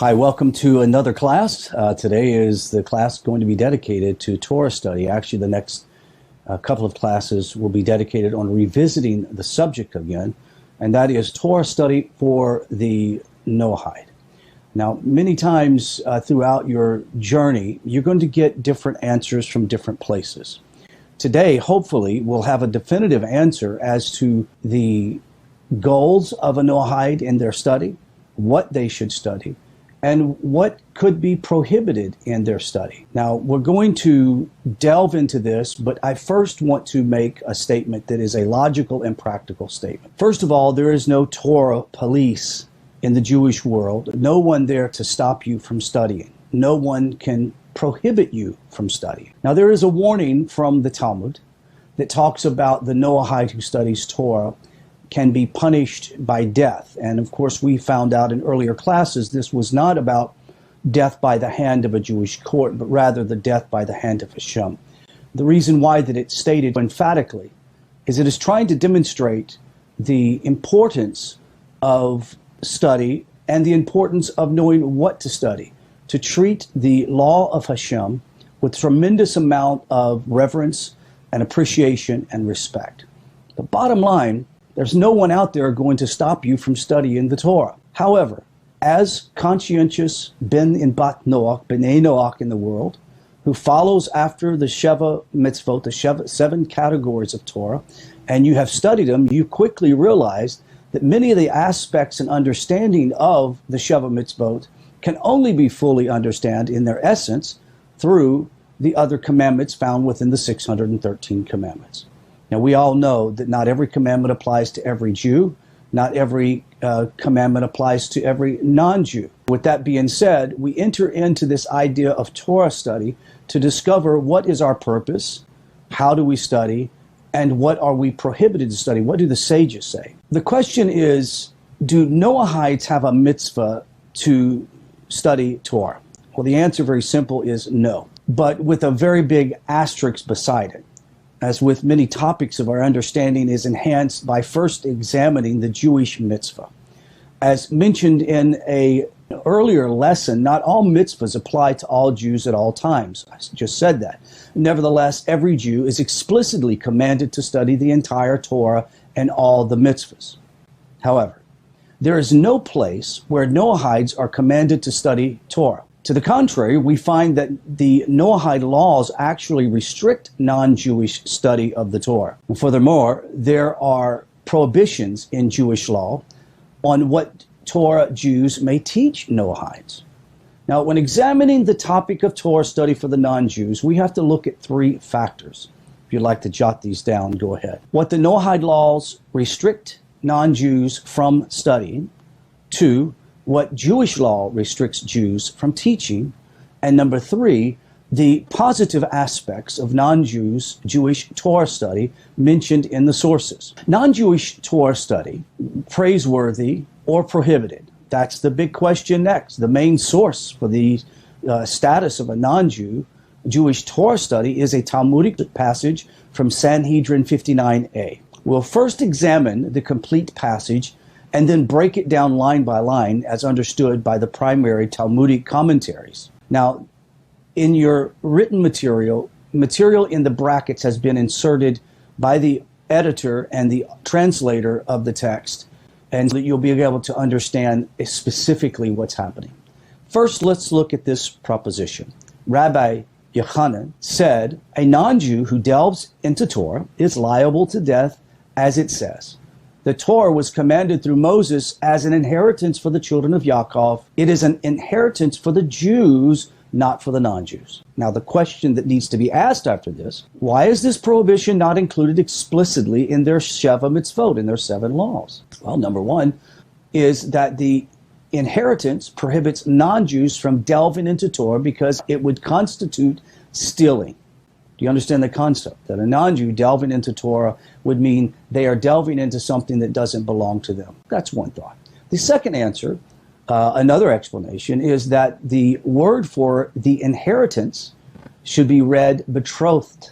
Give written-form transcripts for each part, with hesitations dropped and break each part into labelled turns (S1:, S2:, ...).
S1: Hi, welcome to another class. Today is the class going to be dedicated to Torah study. Actually, the next couple of classes will be dedicated on revisiting the subject again, and that is Torah study for the Noahide. Now, many times throughout your journey, you're going to get different answers from different places. Today, hopefully, we'll have a definitive answer as to the goals of a Noahide in their study, what they should study, and what could be prohibited in their study. Now, we're going to delve into this, but I first want to make a statement that is a logical and practical statement. First of all, there is no Torah police in the Jewish world, no one there to stop you from studying. No one can prohibit you from studying. Now, there is a warning from the Talmud that talks about the Noahide who studies Torah can be punished by death. And of course, we found out in earlier classes this was not about death by the hand of a Jewish court, but rather the death by the hand of Hashem. The reason why that it's stated emphatically is it is trying to demonstrate the importance of study and the importance of knowing what to study, to treat the law of Hashem with tremendous amount of reverence and appreciation and respect. The bottom line, there's no one out there going to stop you from studying the Torah. However, as conscientious ben in bat Noach, b'nei Noach in the world, who follows after the Sheva mitzvot, the seven categories of Torah, and you have studied them, you quickly realize that many of the aspects and understanding of the Sheva mitzvot can only be fully understood in their essence through the other commandments found within the 613 commandments. Now, we all know that not every commandment applies to every Jew. Not every commandment applies to every non-Jew. With that being said, we enter into this idea of Torah study to discover what is our purpose, how do we study, and what are we prohibited to study? What do the sages say? The question is, do Noahides have a mitzvah to study Torah? Well, the answer, very simple, is no, but with a very big asterisk beside it. As with many topics of our understanding, is enhanced by first examining the Jewish mitzvah. As mentioned in an earlier lesson, not all mitzvahs apply to all Jews at all times. I just said that. Nevertheless, every Jew is explicitly commanded to study the entire Torah and all the mitzvahs. However, there is no place where Noahides are commanded to study Torah. To the contrary, we find that the Noahide laws actually restrict non-Jewish study of the Torah. And furthermore, there are prohibitions in Jewish law on what Torah Jews may teach Noahides. Now, when examining the topic of Torah study for the non-Jews, we have to look at three factors. If you'd like to jot these down, go ahead. What the Noahide laws restrict non-Jews from studying. 2, what Jewish law restricts Jews from teaching. And number 3, the positive aspects of non-Jews Jewish Torah study mentioned in the sources. Non-Jewish Torah study, praiseworthy or prohibited? That's the big question next. The main source for the status of a non-Jew Jewish Torah study is a Talmudic passage from Sanhedrin 59a. We'll first examine the complete passage and then break it down line by line as understood by the primary Talmudic commentaries. Now, in your written material in the brackets has been inserted by the editor and the translator of the text, and you'll be able to understand specifically what's happening. First, let's look at this proposition. Rabbi Yochanan said, a non-Jew who delves into Torah is liable to death, as it says. The Torah was commanded through Moses as an inheritance for the children of Yaakov. It is an inheritance for the Jews, not for the non-Jews. Now, the question that needs to be asked after this, why is this prohibition not included explicitly in their Sheva mitzvot, in their 7 laws? Well, number 1 is that the inheritance prohibits non-Jews from delving into Torah because it would constitute stealing. Do you understand the concept? That a non-Jew delving into Torah would mean they are delving into something that doesn't belong to them. That's one thought. The second answer, another explanation, is that the word for the inheritance should be read betrothed.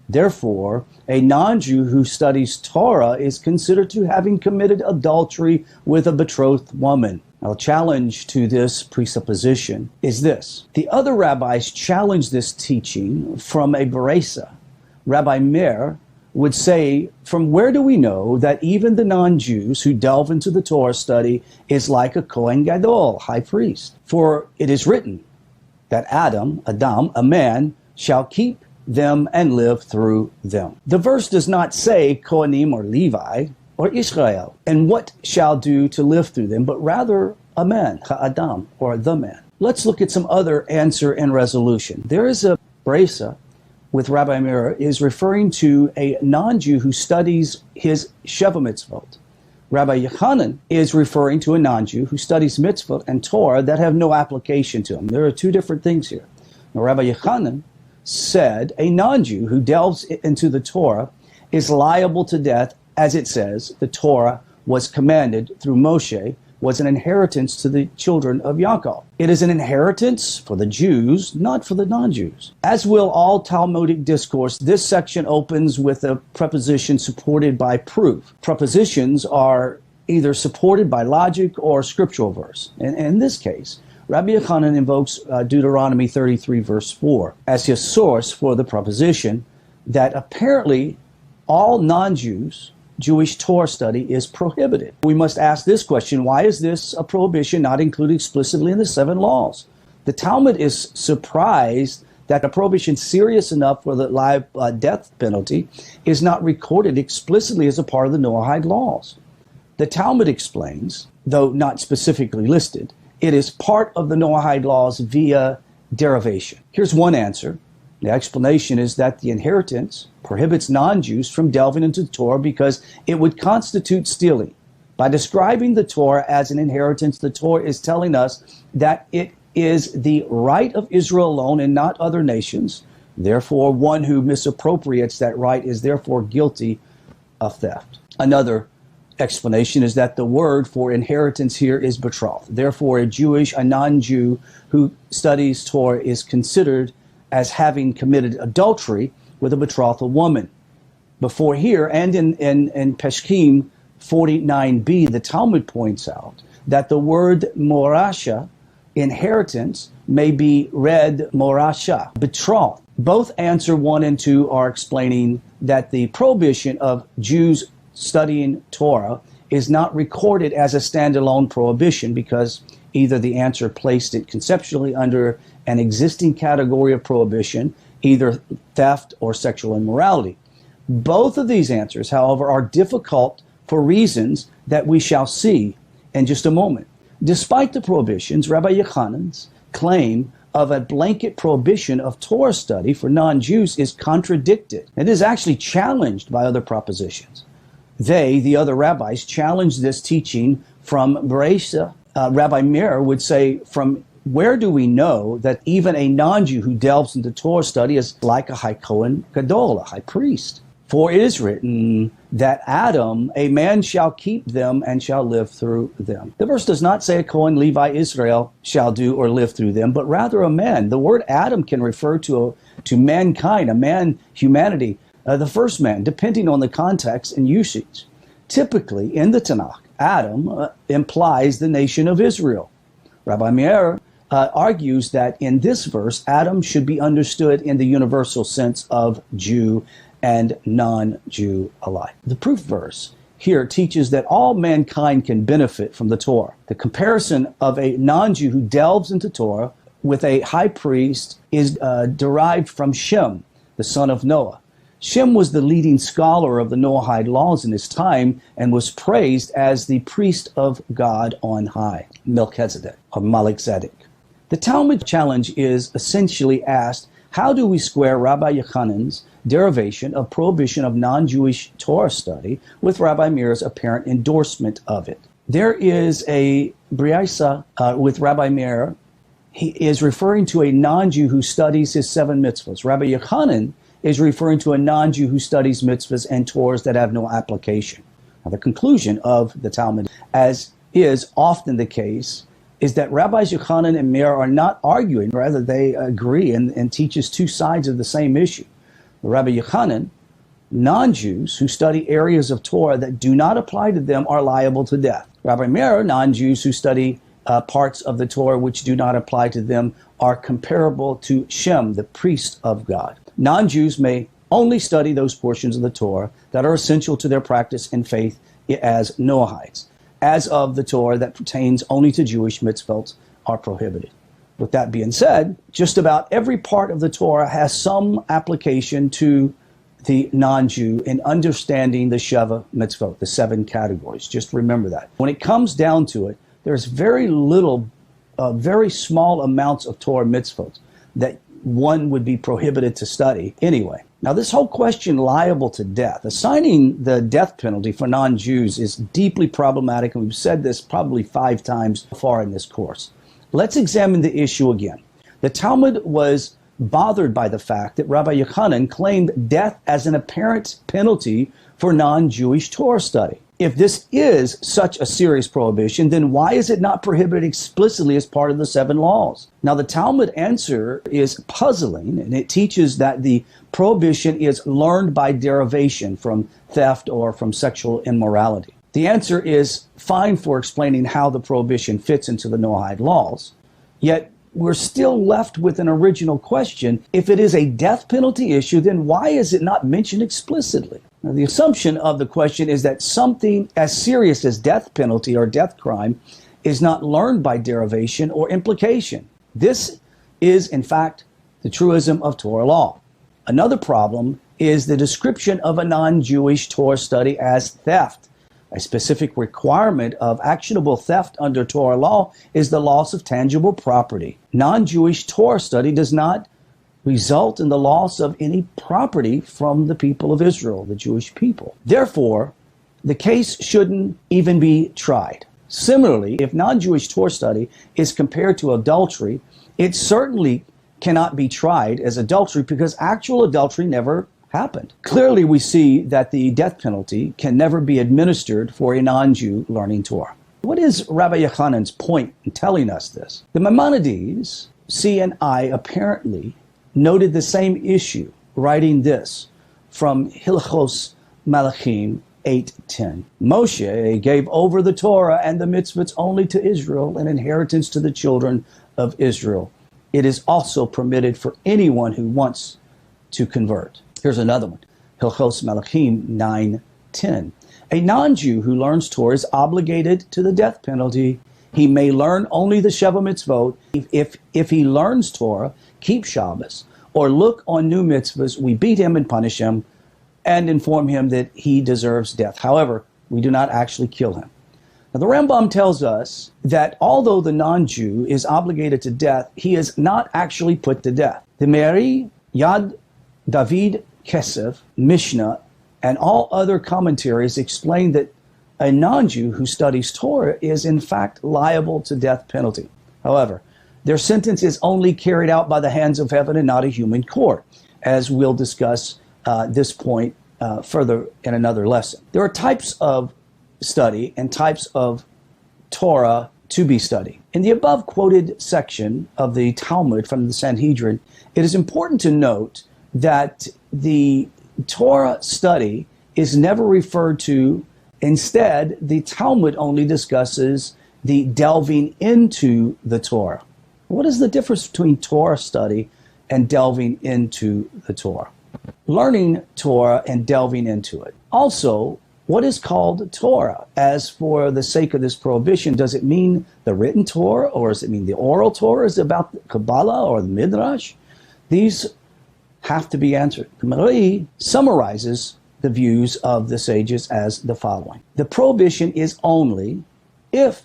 S1: Therefore, a non-Jew who studies Torah is considered to having committed adultery with a betrothed woman. Now, the challenge to this presupposition is this. The other rabbis challenge this teaching from a Beresa. Rabbi Meir would say, from where do we know that even the non-Jews who delve into the Torah study is like a Kohen Gadol, high priest? For it is written that Adam, a man, shall keep them and live through them. The verse does not say Kohanim or Levi or Israel, and what shall do to live through them, but rather a man, Ha'adam, or the man. Let's look at some other answer and resolution. There is a Beresa with Rabbi Meir is referring to a non-Jew who studies his Sheva mitzvot. Rabbi Yochanan is referring to a non-Jew who studies mitzvot and Torah that have no application to him. There are two different things here. Now, Rabbi Yochanan said a non-Jew who delves into the Torah is liable to death, as it says, the Torah was commanded through Moshe, was an inheritance to the children of Yaakov. It is an inheritance for the Jews, not for the non-Jews. As will all Talmudic discourse, this section opens with a preposition supported by proof. Prepositions are either supported by logic or scriptural verse. And in this case, Rabbi Yochanan invokes Deuteronomy 33, verse 4, as his source for the proposition that apparently all non-Jews Jewish Torah study is prohibited. We must ask this question: why is this a prohibition not included explicitly in the 7 laws? The Talmud is surprised that a prohibition serious enough for the live death penalty is not recorded explicitly as a part of the Noahide laws. The Talmud explains, though not specifically listed, it is part of the Noahide laws via derivation. Here's one answer. The explanation is that the inheritance prohibits non-Jews from delving into the Torah because it would constitute stealing. By describing the Torah as an inheritance, the Torah is telling us that it is the right of Israel alone and not other nations. Therefore, one who misappropriates that right is therefore guilty of theft. Another explanation is that the word for inheritance here is betrothed. Therefore, a non-Jew who studies Torah is considered as having committed adultery with a betrothal woman. Before here, and in Peshkim 49b, the Talmud points out that the word morasha, inheritance, may be read morasha, betrothed. Both answer 1 and 2 are explaining that the prohibition of Jews studying Torah is not recorded as a standalone prohibition because either the answer placed it conceptually under an existing category of prohibition, either theft or sexual immorality. Both of these answers, however, are difficult for reasons that we shall see in just a moment. Despite the prohibitions, Rabbi Yochanan's claim of a blanket prohibition of Torah study for non-Jews is contradicted. It is actually challenged by other propositions. They, the other rabbis, challenged this teaching from Beresa. Rabbi Meir would say, from where do we know that even a non-Jew who delves into Torah study is like a high Kohen Gadol, a high priest? For it is written that Adam, a man, shall keep them and shall live through them. The verse does not say a Kohen, Levi, Israel shall do or live through them, but rather a man. The word Adam can refer to mankind, a man, humanity, the first man, depending on the context and usage. Typically, in the Tanakh, Adam implies the nation of Israel. Rabbi Meir argues that in this verse, Adam should be understood in the universal sense of Jew and non-Jew alike. The proof verse here teaches that all mankind can benefit from the Torah. The comparison of a non-Jew who delves into Torah with a high priest is derived from Shem, the son of Noah. Shem was the leading scholar of the Noahide laws in his time and was praised as the priest of God on high, Melchizedek, or Melchizedek. The Talmud challenge is essentially asked, how do we square Rabbi Yochanan's derivation of prohibition of non-Jewish Torah study with Rabbi Meir's apparent endorsement of it? There is a Beresa with Rabbi Meir. He is referring to a non-Jew who studies his 7 mitzvahs. Rabbi Yochanan is referring to a non-Jew who studies mitzvahs and Torahs that have no application. Now, the conclusion of the Talmud, as is often the case, is that Rabbis Yochanan and Meir are not arguing, rather they agree and teaches 2 sides of the same issue. Rabbi Yochanan, non-Jews who study areas of Torah that do not apply to them are liable to death. Rabbi Meir, non-Jews who study parts of the Torah which do not apply to them are comparable to Shem, the priest of God. Non-Jews may only study those portions of the Torah that are essential to their practice and faith as Noahides, as of the Torah that pertains only to Jewish mitzvot are prohibited. With that being said, just about every part of the Torah has some application to the non-Jew in understanding the Sheva mitzvot, the 7 categories. Just remember that. When it comes down to it, there's very little, very small amounts of Torah mitzvot that one would be prohibited to study anyway. Now, this whole question, liable to death, assigning the death penalty for non-Jews is deeply problematic, and we've said this probably 5 times so far in this course. Let's examine the issue again. The Talmud was bothered by the fact that Rabbi Yochanan claimed death as an apparent penalty for non-Jewish Torah study. If this is such a serious prohibition, then why is it not prohibited explicitly as part of the 7 laws? Now, the Talmud answer is puzzling, and it teaches that the prohibition is learned by derivation from theft or from sexual immorality. The answer is fine for explaining how the prohibition fits into the Noahide laws, yet we're still left with an original question. If it is a death penalty issue, then why is it not mentioned explicitly? Now, the assumption of the question is that something as serious as death penalty or death crime is not learned by derivation or implication. This is, in fact, the truism of Torah law. Another problem is the description of a non-Jewish Torah study as theft. A specific requirement of actionable theft under Torah law is the loss of tangible property. Non-Jewish Torah study does not result in the loss of any property from the people of Israel, the Jewish people. Therefore, the case shouldn't even be tried. Similarly, if non-Jewish Torah study is compared to adultery, it certainly cannot be tried as adultery because actual adultery never happened. Clearly, we see that the death penalty can never be administered for a non-Jew learning Torah. What is Rabbi Yochanan's point in telling us this? The Maimonides, C and I, apparently noted the same issue, writing this from Hilchos Malachim 8:10. Moshe gave over the Torah and the mitzvahs only to Israel, an inheritance to the children of Israel. It is also permitted for anyone who wants to convert. Here's another one, Hilchos Malachim 9:10. A non-Jew who learns Torah is obligated to the death penalty. He may learn only the Sheva mitzvot. If he learns Torah, keep Shabbos, or look on new mitzvahs, we beat him and punish him and inform him that he deserves death. However, we do not actually kill him. Now, the Rambam tells us that although the non-Jew is obligated to death, he is not actually put to death. The Meri, Yad David Kesef, Mishnah, and all other commentaries explain that a non-Jew who studies Torah is in fact liable to death penalty. However, their sentence is only carried out by the hands of heaven and not a human court, as we'll discuss this point further in another lesson. There are types of study and types of Torah to be studied. In the above quoted section of the Talmud from the Sanhedrin, it is important to note that the Torah study is never referred to. Instead, the Talmud only discusses the delving into the Torah. What is the difference between Torah study and delving into the Torah? Learning Torah and delving into it. Also, what is called Torah? As for the sake of this prohibition, does it mean the written Torah, or does it mean the oral Torah? Is it about the Kabbalah or the Midrash? These have to be answered. The Mari summarizes the views of the sages as the following. The prohibition is only if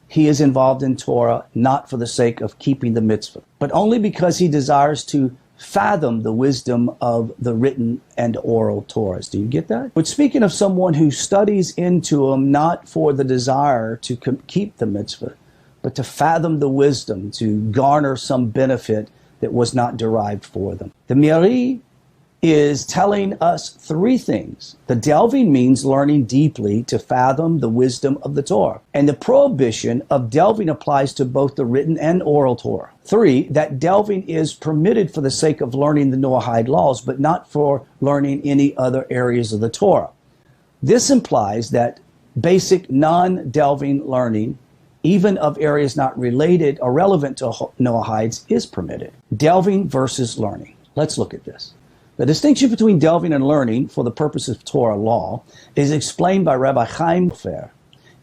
S1: he is involved in Torah, not for the sake of keeping the mitzvah, but only because he desires to fathom the wisdom of the written and oral Torahs. Do you get that? But speaking of someone who studies into them not for the desire to keep the mitzvah, but to fathom the wisdom, to garner some benefit that was not derived for them. The Miri is telling us 3 things. The delving means learning deeply to fathom the wisdom of the Torah. And the prohibition of delving applies to both the written and oral Torah. 3, that delving is permitted for the sake of learning the Noahide laws, but not for learning any other areas of the Torah. This implies that basic non-delving learning even of areas not related or relevant to Noahides, is permitted. Delving versus learning. Let's look at this. The distinction between delving and learning for the purpose of Torah law is explained by Rabbi Chaim Sofer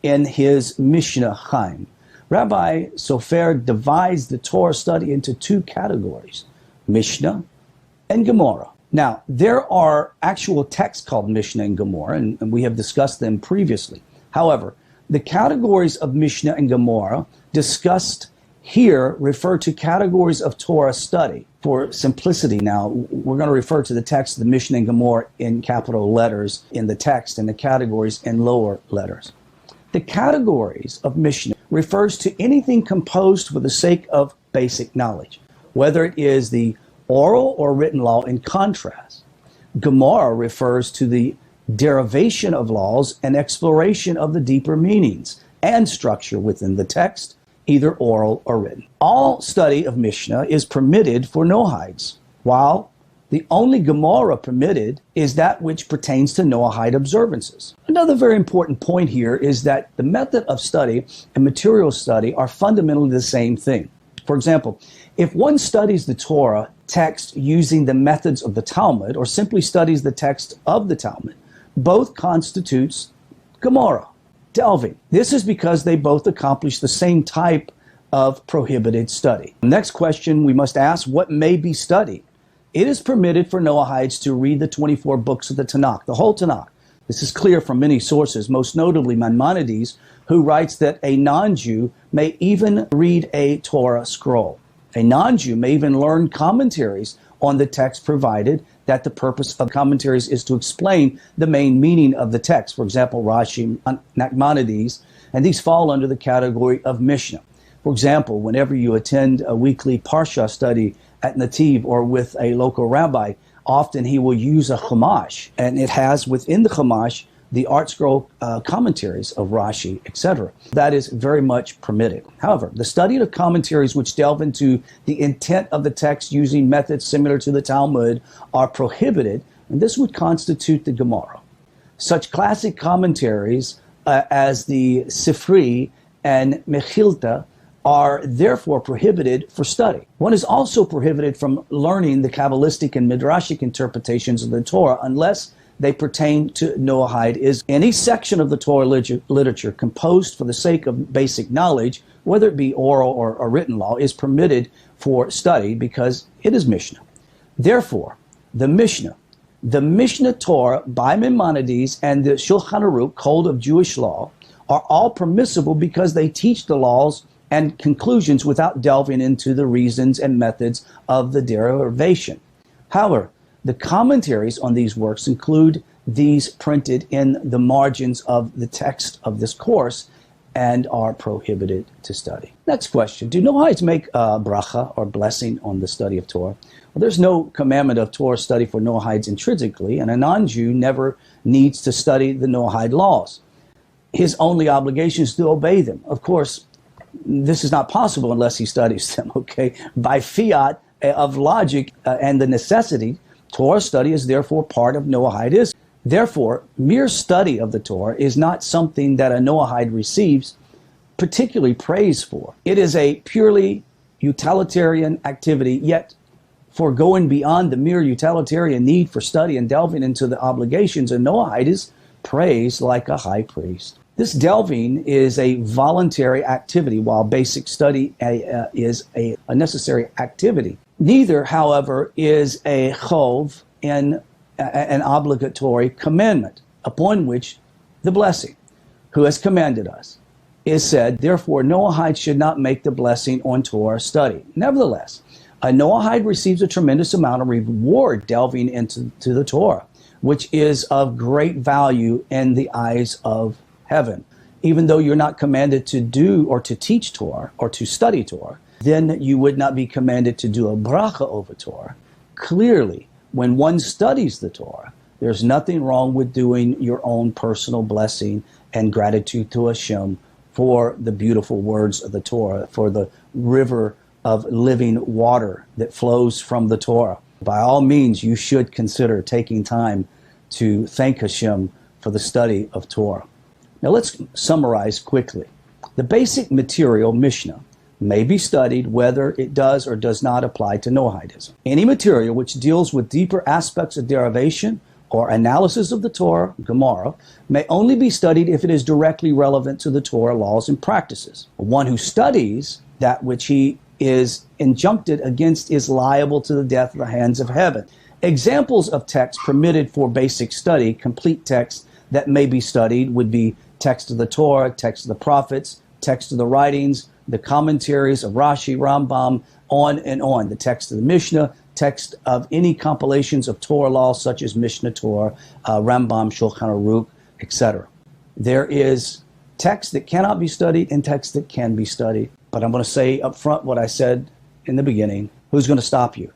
S1: in his Mishnah Chaim. Rabbi Sofer divides the Torah study into two categories, Mishnah and Gemara. Now, there are actual texts called Mishnah and Gemara, and we have discussed them previously. However, the categories of Mishnah and Gemara discussed here refer to categories of Torah study. For simplicity now, we're going to refer to the text of the Mishnah and Gemara in capital letters in the text and the categories in lower letters. The categories of Mishnah refers to anything composed for the sake of basic knowledge, whether it is the oral or written law in contrast. Gemara refers to the derivation of laws and exploration of the deeper meanings and structure within the text, either oral or written. All study of Mishnah is permitted for Noahides, while the only Gemara permitted is that which pertains to Noahide observances. Another very important point here is that the method of study and material study are fundamentally the same thing. For example, if one studies the Torah text using the methods of the Talmud or simply studies the text of the Talmud, both constitutes Gemara, delving. This is because they both accomplish the same type of prohibited study. Next question we must ask, what may be studied? It is permitted for Noahides to read the 24 books of the Tanakh, the whole Tanakh. This is clear from many sources, most notably Maimonides, who writes that a non-Jew may even read a Torah scroll. A non-Jew may even learn commentaries on the text, provided that the purpose of commentaries is to explain the main meaning of the text. For example, Rashi, Nachmanides, and these fall under the category of Mishnah. For example, whenever you attend a weekly Parsha study at NETIV or with a local rabbi, often he will use a Chumash, and it has within the Chumash the art scroll commentaries of Rashi, etc. That is very much permitted. However, the study of commentaries which delve into the intent of the text using methods similar to the Talmud are prohibited, and this would constitute the Gemara. Such classic commentaries as the Sifri and Mechilta are therefore prohibited for study. One is also prohibited from learning the Kabbalistic and Midrashic interpretations of the Torah unless they pertain to Noahide. Is any section of the Torah literature composed for the sake of basic knowledge, whether it be oral or written law, is permitted for study because it is Mishnah. Therefore, the Mishnah Torah by Maimonides and the Shulchan Aruch, Code of Jewish Law, are all permissible because they teach the laws and conclusions without delving into the reasons and methods of the derivation. However, the commentaries on these works include these printed in the margins of the text of this course and are prohibited to study. Next question. Do Noahides make bracha or blessing on the study of Torah? Well, there's no commandment of Torah study for Noahides intrinsically, and a non-Jew never needs to study the Noahide laws. His only obligation is to obey them. Of course, this is not possible unless he studies them, okay? By fiat of logic and the necessity, Torah study is therefore part of Noahidism. Therefore, mere study of the Torah is not something that a Noahide receives particularly praise for. It is a purely utilitarian activity, yet for going beyond the mere utilitarian need for study and delving into the obligations, a Noahide is praised like a high priest. This delving is a voluntary activity, while basic study is a necessary activity. Neither, however, is a chov in an obligatory commandment, upon which the blessing, who has commanded us, is said. Therefore, Noahide should not make the blessing on Torah study. Nevertheless, a Noahide receives a tremendous amount of reward delving into the Torah, which is of great value in the eyes of heaven. Even though you're not commanded to do or to teach Torah or to study Torah, then you would not be commanded to do a bracha over Torah. Clearly, when one studies the Torah, there's nothing wrong with doing your own personal blessing and gratitude to Hashem for the beautiful words of the Torah, for the river of living water that flows from the Torah. By all means, you should consider taking time to thank Hashem for the study of Torah. Now let's summarize quickly. The basic material, Mishnah, may be studied whether it does or does not apply to Noahidism. Any material which deals with deeper aspects of derivation or analysis of the Torah, Gemara, may only be studied if it is directly relevant to the Torah laws and practices. One who studies that which he is injuncted against is liable to the death of the hands of heaven. Examples of texts permitted for basic study, complete texts that may be studied, would be text of the Torah, text of the prophets, text of the writings, the commentaries of Rashi, Rambam, on and on, the text of the Mishnah, text of any compilations of Torah law such as Mishnah Torah, Rambam, Shulchan Aruch, etc. There is text that cannot be studied and text that can be studied. But I'm going to say up front what I said in the beginning. Who's going to stop you?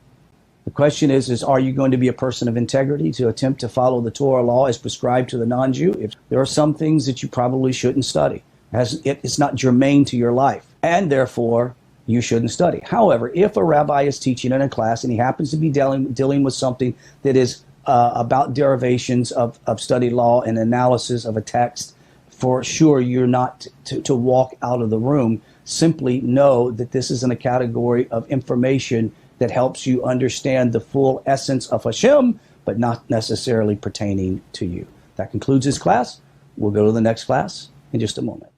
S1: The question is are you going to be a person of integrity to attempt to follow the Torah law as prescribed to the non-Jew? If there are some things that you probably shouldn't study, as it's not germane to your life, and therefore you shouldn't study. However, if a rabbi is teaching in a class and he happens to be dealing with something that is about derivations of studied law and analysis of a text, for sure you're not to walk out of the room. Simply know that this is in a category of information that helps you understand the full essence of Hashem, but not necessarily pertaining to you. That concludes this class. We'll go to the next class in just a moment.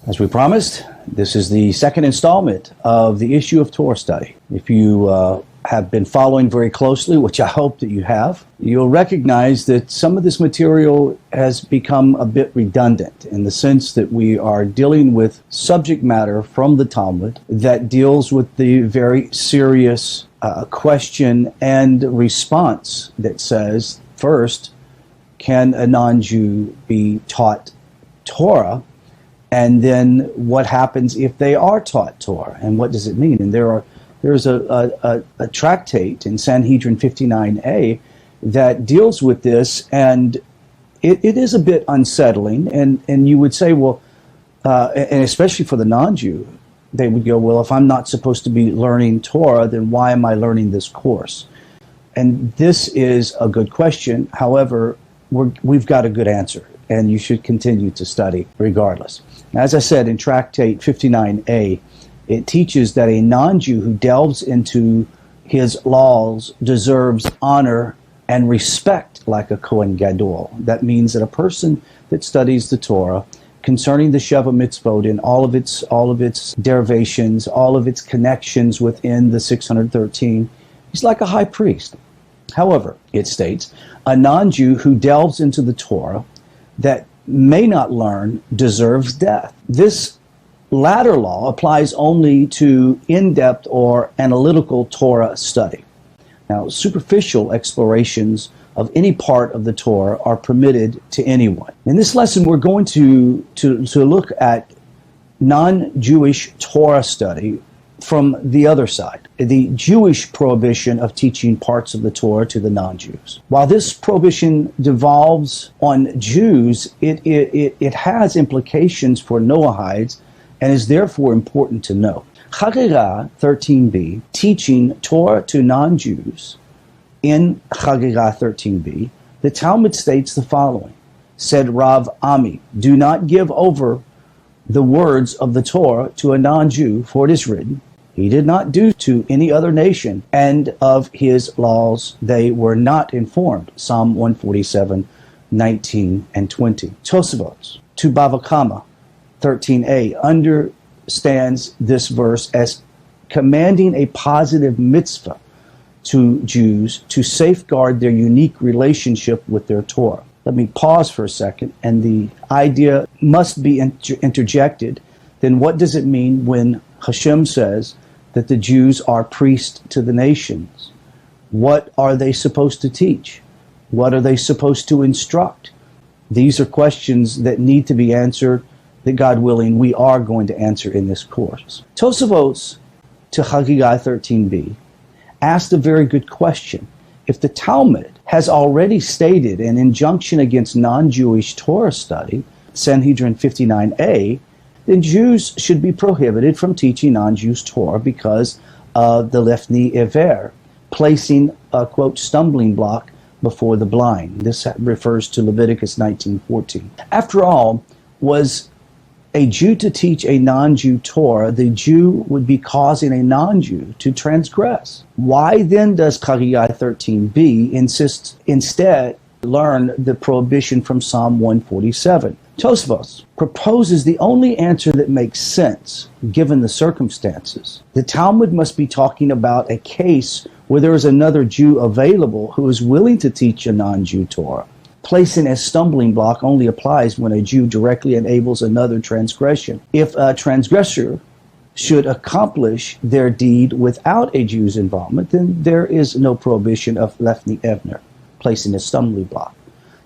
S1: As we promised, this is the second installment of the issue of Torah study. If you have been following very closely, which I hope that you have, you'll recognize that some of this material has become a bit redundant in the sense that we are dealing with subject matter from the Talmud that deals with the very serious question and response that says, first, can a non-Jew be taught Torah? And then what happens if they are taught Torah? And what does it mean? And there's a tractate in Sanhedrin 59a that deals with this, and it is a bit unsettling. And you would say, well, and especially for the non-Jew, they would go, well, if I'm not supposed to be learning Torah, then why am I learning this course? And this is a good question. However, we've got a good answer, and you should continue to study regardless. As I said, in Tractate 59a, it teaches that a non-Jew who delves into his laws deserves honor and respect like a Kohen Gadol. That means that a person that studies the Torah concerning the Sheva Mitzvot and all of its derivations, all of its connections within the 613, he's like a high priest. However, it states, a non-Jew who delves into the Torah that may not learn deserves death. This latter law applies only to in-depth or analytical Torah study. Now, superficial explorations of any part of the Torah are permitted to anyone. In this lesson, we're going to look at non-Jewish Torah study from the other side, the Jewish prohibition of teaching parts of the Torah to the non-Jews. While this prohibition devolves on Jews, it has implications for Noahides and is therefore important to know. Chagiga 13b, teaching Torah to non-Jews, in Chagiga 13b, the Talmud states the following, said Rav Ami, do not give over the words of the Torah to a non-Jew, for it is written, he did not do to any other nation, and of his laws they were not informed. Psalm 147, 19 and 20. Tosafot to Bava Kama 13a understands this verse as commanding a positive mitzvah to Jews to safeguard their unique relationship with their Torah. Let me pause for a second, and the idea must be interjected. Then what does it mean when Hashem says that the Jews are priests to the nations? What are they supposed to teach? What are they supposed to instruct? These are questions that need to be answered, that God willing, we are going to answer in this course. Tosafot to Chagigai 13b asked a very good question. If the Talmud has already stated an injunction against non-Jewish Torah study, Sanhedrin 59a, then Jews should be prohibited from teaching non-Jews Torah because of the Lefni Iver, placing a, quote, stumbling block before the blind. This refers to Leviticus 19:14. After all, was a Jew to teach a non-Jew Torah, the Jew would be causing a non-Jew to transgress. Why then does Chagigai 13b instead learn the prohibition from Psalm 147? Tosfos proposes the only answer that makes sense given the circumstances. The Talmud must be talking about a case where there is another Jew available who is willing to teach a non-Jew Torah. Placing a stumbling block only applies when a Jew directly enables another transgression. If a transgressor should accomplish their deed without a Jew's involvement, then there is no prohibition of lefni evner, placing a stumbling block.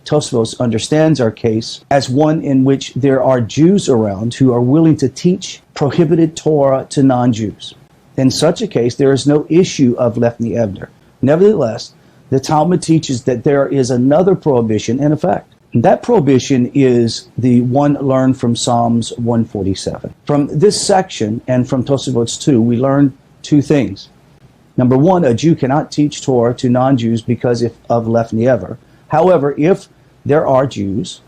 S1: Tosfos understands our case as one in which there are Jews around who are willing to teach prohibited Torah to non-Jews. In such a case, there is no issue of lefni evner. Nevertheless, the Talmud teaches that there is another prohibition in effect. That prohibition is the one learned from Psalms 147. From this section and from Tosafot 2, we learn two things. Number one, a Jew cannot teach Torah to non-Jews because of lefni ever. However, if there are Jews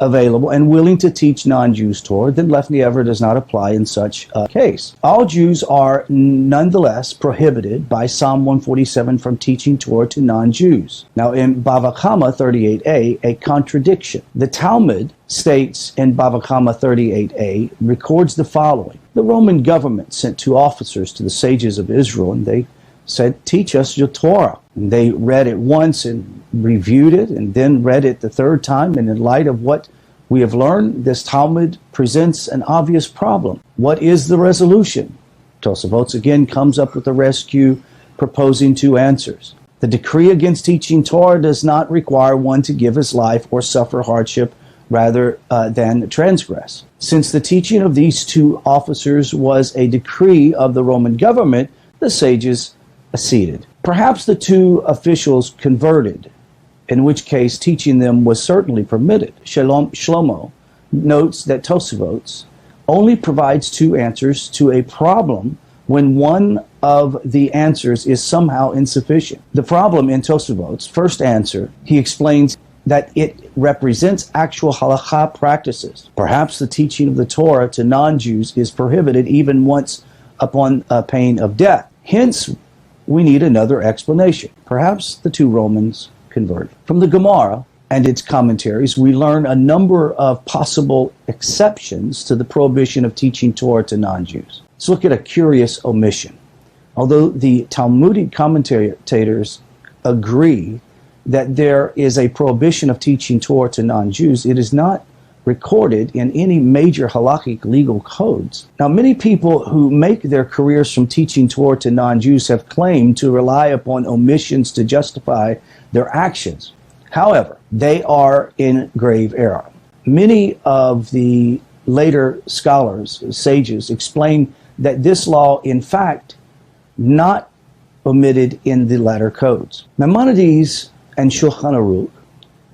S1: available and willing to teach non-Jews Torah, then lefni ever does not apply in such a case. All Jews are nonetheless prohibited by Psalm 147 from teaching Torah to non-Jews. Now in Bava Kama 38a, a contradiction. The Talmud states in Bava Kama 38a, records the following. The Roman government sent two officers to the sages of Israel, and they said, teach us your Torah. And they read it once and reviewed it, and then read it the third time. And in light of what we have learned, this Talmud presents an obvious problem. What is the resolution? Tosafot again comes up with a rescue, proposing two answers. The decree against teaching Torah does not require one to give his life or suffer hardship rather than transgress. Since the teaching of these two officers was a decree of the Roman government, the sages acceded. Perhaps the two officials converted, in which case teaching them was certainly permitted. Shlomo notes that Tosafot only provides two answers to a problem when one of the answers is somehow insufficient. The problem in Tosafot's first answer, he explains that it represents actual halakha practices. Perhaps the teaching of the Torah to non-Jews is prohibited even once upon pain of death. Hence, we need another explanation. Perhaps the two Romans converted. From the Gemara and its commentaries, we learn a number of possible exceptions to the prohibition of teaching Torah to non-Jews. Let's look at a curious omission. Although the Talmudic commentators agree that there is a prohibition of teaching Torah to non-Jews, it is not recorded in any major halakhic legal codes. Now, many people who make their careers from teaching Torah to non-Jews have claimed to rely upon omissions to justify their actions. However, they are in grave error. Many of the later scholars, sages, explain that this law, in fact, not omitted in the latter codes. Maimonides and Shulchan Aruch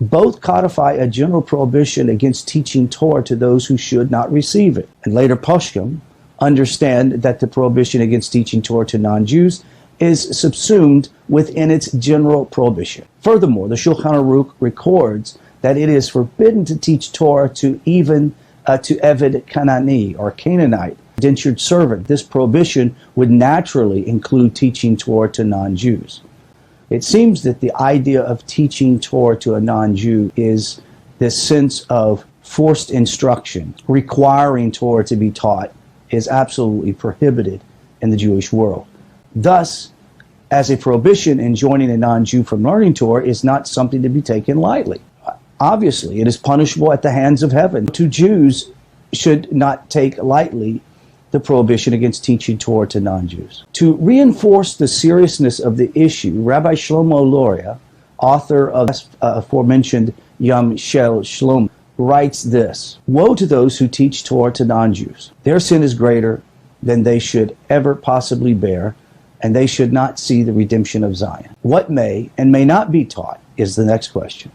S1: both codify a general prohibition against teaching Torah to those who should not receive it. And later Poskim understand that the prohibition against teaching Torah to non-Jews is subsumed within its general prohibition. Furthermore, the Shulchan Aruch records that it is forbidden to teach Torah to even to Eved Canaanite or Canaanite, indentured servant. This prohibition would naturally include teaching Torah to non-Jews. It seems that the idea of teaching Torah to a non-Jew is this sense of forced instruction, requiring Torah to be taught, is absolutely prohibited in the Jewish world. Thus, as a prohibition enjoining a non-Jew from learning Torah is not something to be taken lightly. Obviously, it is punishable at the hands of heaven. Two Jews should not take lightly the prohibition against teaching Torah to non-Jews. To reinforce the seriousness of the issue, Rabbi Shlomo Loria, author of aforementioned Yom Shel Shlom, writes this: "Woe to those who teach Torah to non-Jews. Their sin is greater than they should ever possibly bear, and they should not see the redemption of Zion. What may and may not be taught is the next question."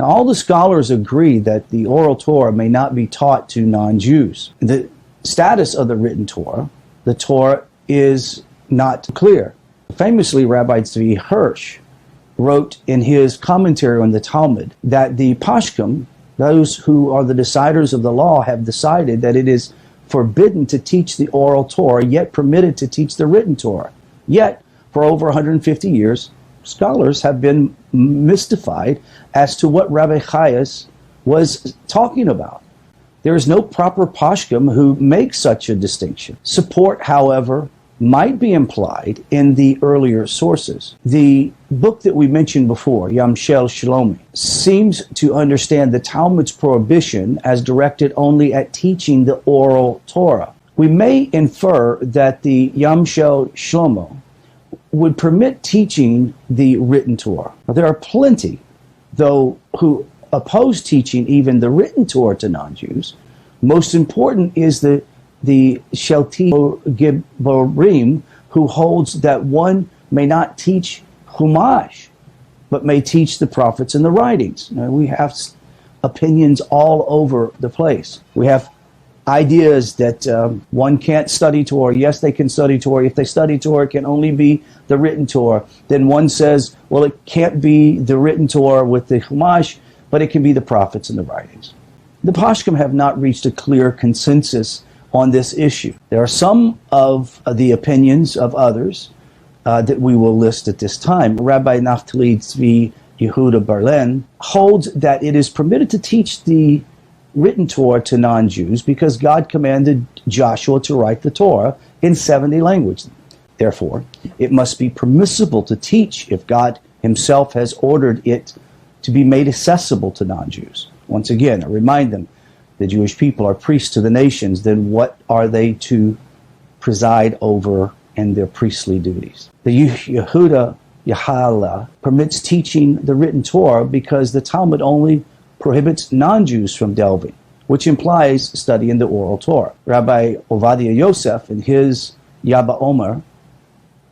S1: Now, all the scholars agree that the oral Torah may not be taught to non-Jews. The status of the written Torah, the Torah, is not clear. Famously, Rabbi Tzvi Hirsch wrote in his commentary on the Talmud that the Pashkim Those who are the deciders of the law have decided that it is forbidden to teach the oral Torah, yet permitted to teach the written Torah. Yet, for over 150 years, scholars have been mystified as to what Rabbi Chayas was talking about. There is no proper pashkim who makes such a distinction. Support, however, might be implied in the earlier sources. The book that we mentioned before, Yamshel Shlomi, seems to understand the Talmud's prohibition as directed only at teaching the oral Torah. We may infer that the Yamshel Shlomo would permit teaching the written Torah. Now, there are plenty, though, who oppose teaching even the written Torah to non-Jews. Most important is the Shelti Gibborim, who holds that one may not teach Chumash, but may teach the prophets and the writings. Now, we have opinions all over the place. We have ideas that one can't study Torah. Yes, they can study Torah. If they study Torah, it can only be the written Torah. Then one says, well, it can't be the written Torah with the Chumash, but it can be the prophets and the writings. The Pashkim have not reached a clear consensus on this issue. There are some of the opinions of others that we will list at this time. Rabbi Naftali Tzvi Yehuda Berlin holds that it is permitted to teach the written Torah to non-Jews because God commanded Joshua to write the Torah in 70 languages. Therefore, it must be permissible to teach if God himself has ordered it to be made accessible to non-Jews. Once again, I remind them, the Jewish people are priests to the nations, then what are they to preside over in their priestly duties? The Yehuda Yahala permits teaching the written Torah because the Talmud only prohibits non-Jews from delving, which implies studying the oral Torah. Rabbi Ovadia Yosef, in his Yaba Omer,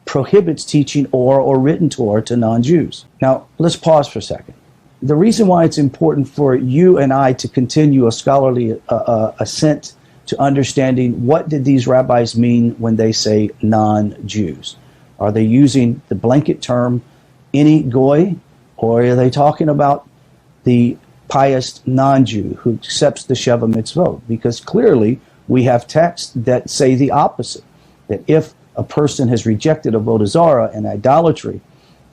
S1: prohibits teaching oral or written Torah to non-Jews. Now, let's pause for a second. The reason why it's important for you and I to continue a scholarly ascent to understanding what did these rabbis mean when they say non-Jews. Are they using the blanket term any goy, or are they talking about the pious non-Jew who accepts the Sheva mitzvot? Because clearly we have texts that say the opposite, that if a person has rejected avodah zarah and idolatry,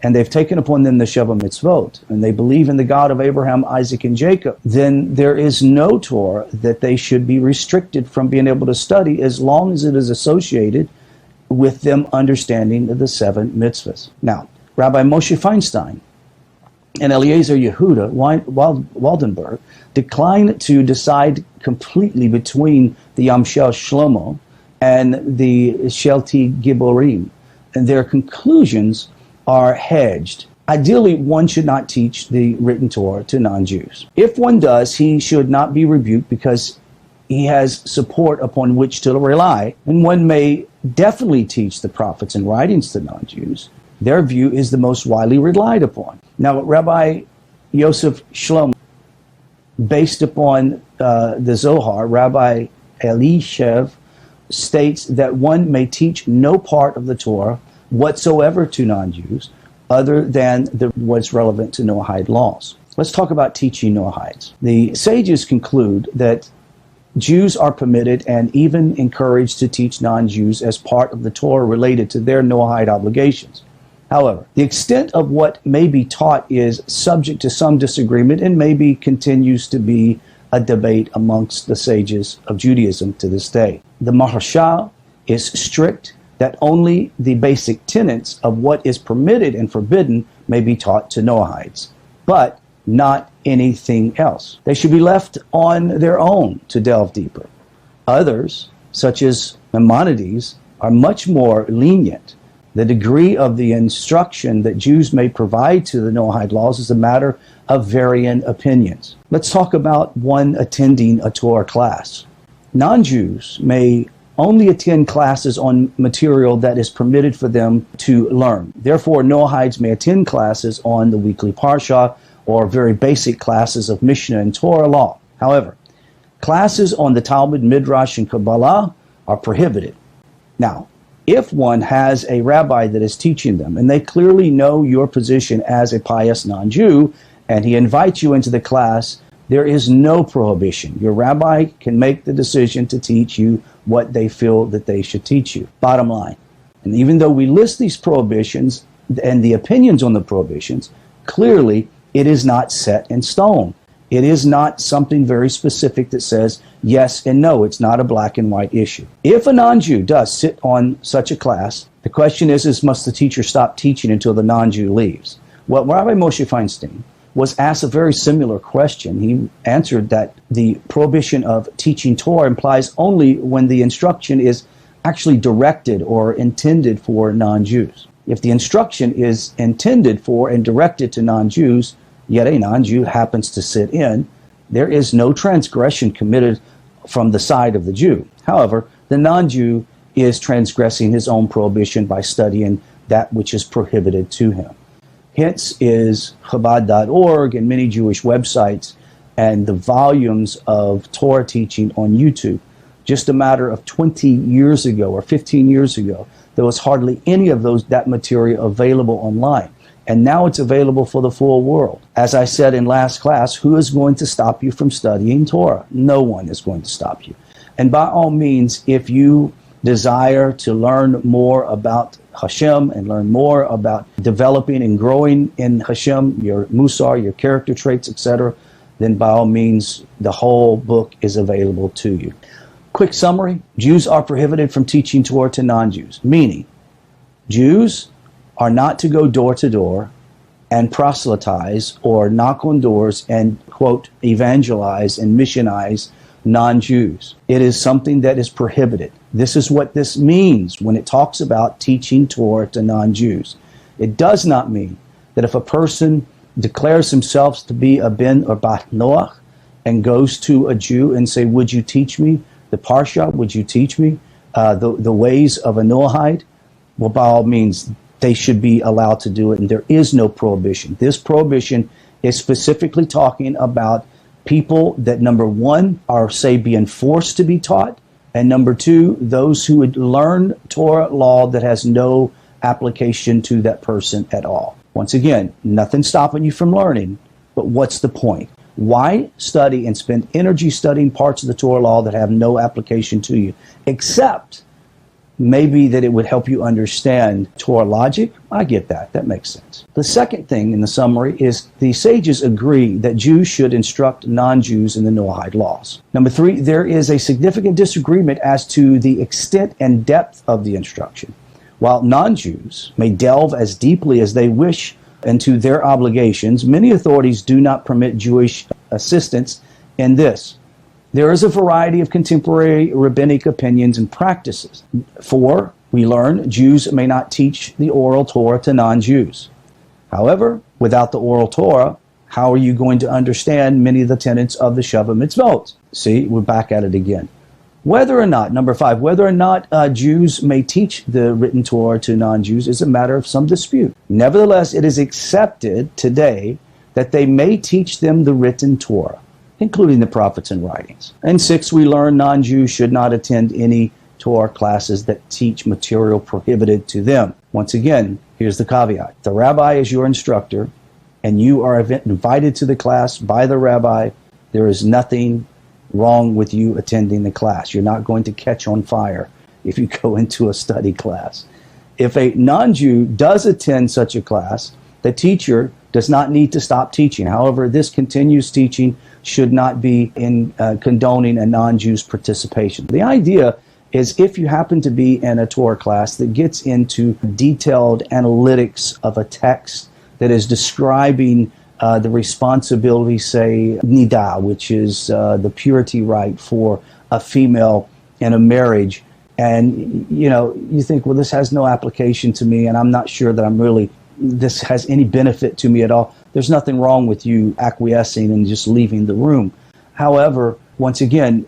S1: and they've taken upon them the Sheva mitzvot, and they believe in the God of Abraham, Isaac, and Jacob, then there is no Torah that they should be restricted from being able to study as long as it is associated with them understanding the 7 mitzvahs. Now, Rabbi Moshe Feinstein and Eliezer Yehuda Waldenberg declined to decide completely between the Yamshel Shlomo and the Shelti Gibborim, and their conclusions are hedged. Ideally, one should not teach the written Torah to non-Jews. If one does, he should not be rebuked because he has support upon which to rely, and one may definitely teach the prophets and writings to non-Jews. Their view is the most widely relied upon. Now, Rabbi Yosef Shlomo, based upon the Zohar, Rabbi Elishev states that one may teach no part of the Torah whatsoever to non-Jews other than what's relevant to Noahide laws. Let's talk about teaching Noahides. The sages conclude that Jews are permitted and even encouraged to teach non-Jews as part of the Torah related to their Noahide obligations. However, the extent of what may be taught is subject to some disagreement and maybe continues to be a debate amongst the sages of Judaism to this day. The Maharshal is strict that only the basic tenets of what is permitted and forbidden may be taught to Noahides, but not anything else. They should be left on their own to delve deeper. Others, such as Maimonides, are much more lenient. The degree of the instruction that Jews may provide to the Noahide laws is a matter of varying opinions. Let's talk about one attending a Torah class. Non-Jews may only attend classes on material that is permitted for them to learn. Therefore, Noahides may attend classes on the weekly Parsha or very basic classes of Mishnah and Torah law. However, classes on the Talmud, Midrash, and Kabbalah are prohibited. Now, if one has a rabbi that is teaching them, and they clearly know your position as a pious non-Jew, and he invites you into the class, There is no prohibition. Your rabbi can make the decision to teach you what they feel that they should teach you. Bottom line. And even though we list these prohibitions and the opinions on the prohibitions, clearly it is not set in stone. It is not something very specific that says yes and no. It's not a black and white issue. If a non-Jew does sit on such a class, the question is must the teacher stop teaching until the non-Jew leaves? Well, Rabbi Moshe Feinstein was asked a very similar question. He answered that the prohibition of teaching Torah implies only when the instruction is actually directed or intended for non-Jews. If the instruction is intended for and directed to non-Jews, yet a non-Jew happens to sit in, there is no transgression committed from the side of the Jew. However, the non-Jew is transgressing his own prohibition by studying that which is prohibited to him. Hence is Chabad.org and many Jewish websites and the volumes of Torah teaching on YouTube. Just a matter of 20 years ago or 15 years ago, there was hardly any of that material available online. And now it's available for the full world. As I said in last class, who is going to stop you from studying Torah? No one is going to stop you. And by all means, if you desire to learn more about Hashem and learn more about developing and growing in Hashem, your Musar, your character traits, etc., then by all means, the whole book is available to you. Quick summary, Jews are prohibited from teaching Torah to non-Jews, meaning Jews are not to go door to door and proselytize or knock on doors and, quote, evangelize and missionize non-Jews. It is something that is prohibited. This is what this means when it talks about teaching Torah to non-Jews. It does not mean that if a person declares himself to be a ben or bat Noach and goes to a Jew and say, would you teach me the Parsha? Would you teach me the ways of a Noahide? Well, by all means, they should be allowed to do it, and there is no prohibition. This prohibition is specifically talking about people that, number one, are, say, being forced to be taught, and number two, those who would learn Torah law that has no application to that person at all. Once again, nothing stopping you from learning, but what's the point? Why study and spend energy studying parts of the Torah law that have no application to you, except maybe that it would help you understand Torah logic? I get that. That makes sense. The second thing in the summary is the sages agree that Jews should instruct non-Jews in the Noahide laws. Number three, there is a significant disagreement as to the extent and depth of the instruction. While non-Jews may delve as deeply as they wish into their obligations, many authorities do not permit Jewish assistance in this. There is a variety of contemporary rabbinic opinions and practices. For, we learn, Jews may not teach the oral Torah to non-Jews. However, without the oral Torah, how are you going to understand many of the tenets of the Shavah Mitzvot? See, we're back at it again. Whether or not, number five, whether or not Jews may teach the written Torah to non-Jews is a matter of some dispute. Nevertheless, it is accepted today that they may teach them the written Torah, including the prophets and writings. And six, we learn non-Jews should not attend any Torah classes that teach material prohibited to them. Once again, here's the caveat. The rabbi is your instructor, and you are invited to the class by the rabbi. There is nothing wrong with you attending the class. You're not going to catch on fire if you go into a study class. If a non-Jew does attend such a class, the teacher does not need to stop teaching. However, this continuous teaching should not be in condoning a non-Jew's participation. The idea is if you happen to be in a Torah class that gets into detailed analytics of a text that is describing the responsibility, say, nidah, which is the purity right for a female in a marriage, and you think, well, this has no application to me, and I'm not sure that this has any benefit to me at all. There's nothing wrong with you acquiescing and just leaving the room. However, once again,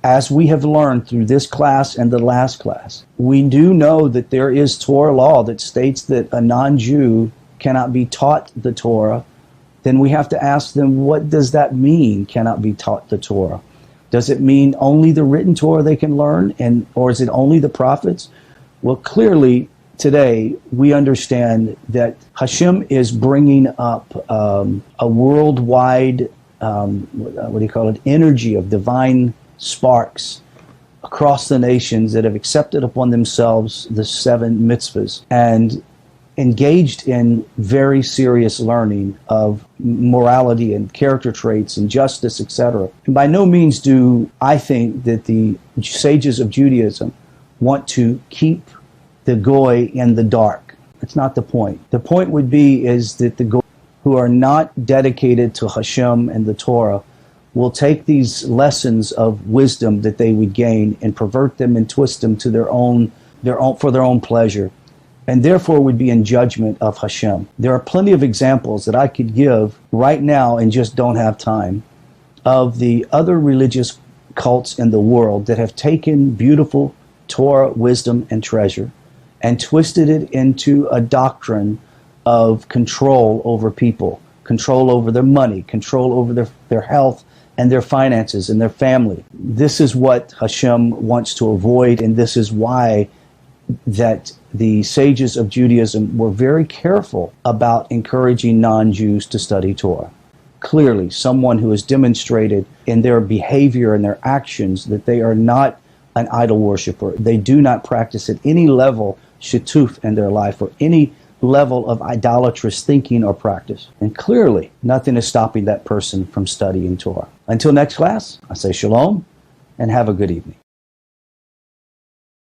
S1: as we have learned through this class and the last class, we do know that there is Torah law that states that a non-Jew cannot be taught the Torah. Then we have to ask them, what does that mean, cannot be taught the Torah? Does it mean only the written Torah they can learn, or is it only the prophets? Well, clearly, today, we understand that Hashem is bringing up a worldwide what do you call it, energy of divine sparks across the nations that have accepted upon themselves the 7 mitzvahs and engaged in very serious learning of morality and character traits and justice, etc. And by no means do I think that the sages of Judaism want to keep the goy in the dark. That's not the point. The point would be is that the goy who are not dedicated to Hashem and the Torah will take these lessons of wisdom that they would gain and pervert them and twist them to for their own pleasure, and therefore would be in judgment of Hashem. There are plenty of examples that I could give right now and just don't have time of the other religious cults in the world that have taken beautiful Torah wisdom and treasure and twisted it into a doctrine of control over people, control over their money, control over their health and their finances and their family. This is what Hashem wants to avoid, and this is why that the sages of Judaism were very careful about encouraging non-Jews to study Torah. Clearly, someone who has demonstrated in their behavior and their actions that they are not an idol worshiper. They do not practice at any level shituf in their life or any level of idolatrous thinking or practice. And clearly, nothing is stopping that person from studying Torah. Until next class, I say shalom and have a good evening.